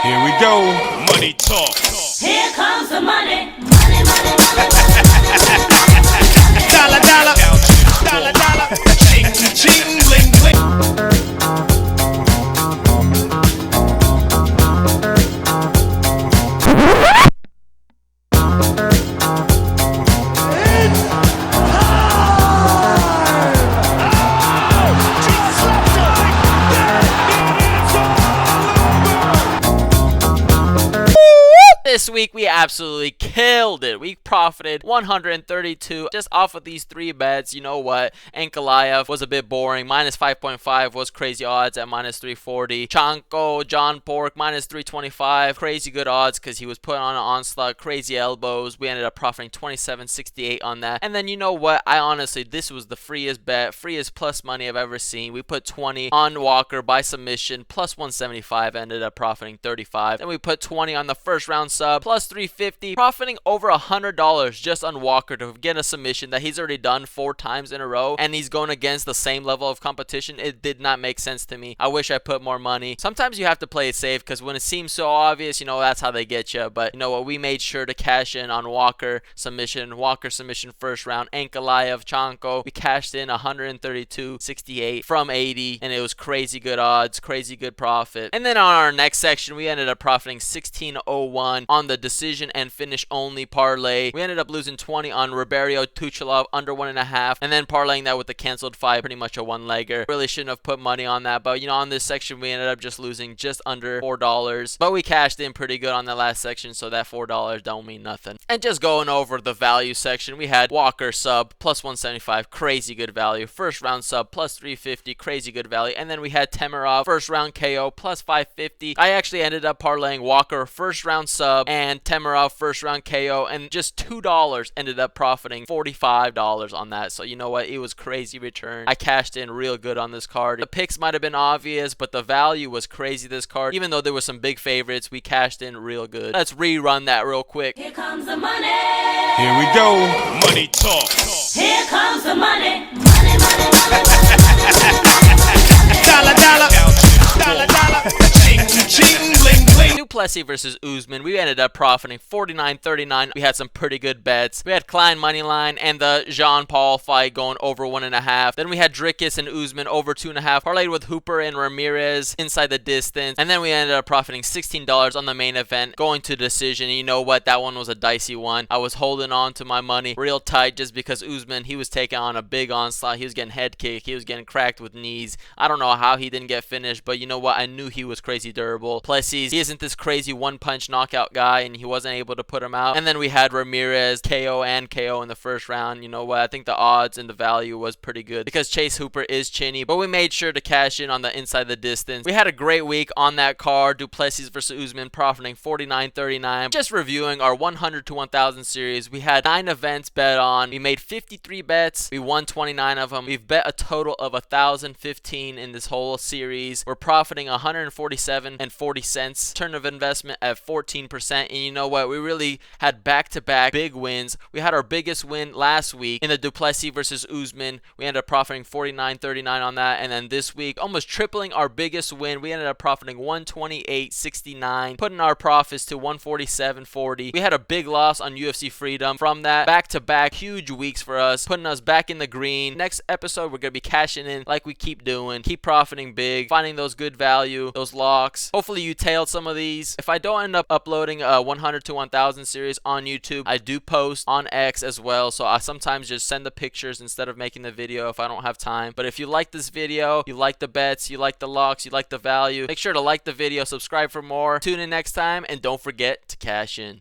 Here we go. Money talk. Here comes the money. Money, money, money. Dollar, dollar. Dollar, dollar. Ching, ching, bling, bling. This week we absolutely killed it. We profited 132 just off of these three bets. You know what? Ankalaev was a bit boring. Minus 5.5 was crazy odds at minus 340. Chanko, John Pork, minus 325. Crazy good odds because he was put on an onslaught. Crazy elbows. We ended up profiting 27.68 on that. And then you know what? I honestly, this was the freest bet, freest plus money I've ever seen. We put 20 on Walker by submission, plus 175. Ended up profiting 35. Then we put 20 on the first round sub, plus 350, profiting over $100 just on Walker to get a submission that he's already done 4 times in a row, and he's going against the same level of competition. It did not make sense to me. I wish I put more money. Sometimes you have to play it safe because when it seems so obvious, you know, that's how they get you. But you know what? We made sure to cash in on Walker submission first round, Ankalaev, Chanko. We cashed in 132.68 from 80, and it was crazy good odds, crazy good profit. And then on our next section, we ended up profiting 16.01 on the decision and finish only parlay. We ended up losing 20 on Ribeiro Tuchelov under 1.5, and then parlaying that with the canceled 5, pretty much a one-legger. Really shouldn't have put money on that, but you know, on this section we ended up just losing just under $4, but we cashed in pretty good on the last section, so that $4 don't mean nothing. And just going over the value section, we had Walker sub plus 175, crazy good value. First round sub plus 350, crazy good value. And then we had Temerov first round KO plus 550. I actually ended up parlaying Walker first round sub and Temerov first round KO, and just $2 ended up profiting $45 on that. So you know what? It was crazy return. I cashed in real good on this card. The picks might have been obvious, but the value was crazy this card. Even though there were some big favorites, we cashed in real good. Let's rerun that real quick. Here comes the money. Here we go. Money talk. Here comes the money. Money, money, money. Dollar, dollar. Dollar, dollar. Ching, ching, bling, bling. Du Plessis versus Usman, we ended up profiting 49.39. We had some pretty good bets. We had Klein moneyline and the Jean Paul fight going over 1.5. Then we had Dricus and Usman over 2.5. Parlayed with Hooper and Ramirez inside the distance. And then we ended up profiting $16 on the main event, going to decision. And you know what? That one was a dicey one. I was holding on to my money real tight just because Usman, he was taking on a big onslaught. He was getting head kicked. He was getting cracked with knees. I don't know how he didn't get finished, but you know what? I knew he was crazy durable. Plessis, he isn't this crazy one-punch knockout guy, and he wasn't able to put him out. And then we had Ramirez KO and KO in the first round. You know what? I think the odds and the value was pretty good because Chase Hooper is chinny, but we made sure to cash in on the inside the distance. We had a great week on that card. Du Plessis versus Usman, profiting 49.39. Just reviewing our 100 to 1000 series, we had 9 events bet on. We made 53 bets. We won 29 of them. We've bet a total of 1,015 in this whole series. We're profiting 147.40 cents. Return of investment at 14%. And you know what? We really had back-to-back big wins. We had our biggest win last week in the Du Plessis versus Usman. We ended up profiting 49.39 on that. And then this week, almost tripling our biggest win. We ended up profiting 128.69, putting our profits to 147.40. We had a big loss on UFC Freedom. From that, back-to-back huge weeks for us, putting us back in the green. Next episode, we're going to be cashing in like we keep doing. Keep profiting big, finding those good value, those locks. Hopefully you tailed some of these. If I don't end up uploading a 100 to 1000 series on YouTube, I do post on X as well, so I sometimes just send the pictures instead of making the video if I don't have time. But if you like this video, you like the bets, you like the locks, you like the value, make sure to like the video, subscribe for more. Tune in next time, and don't forget to cash in.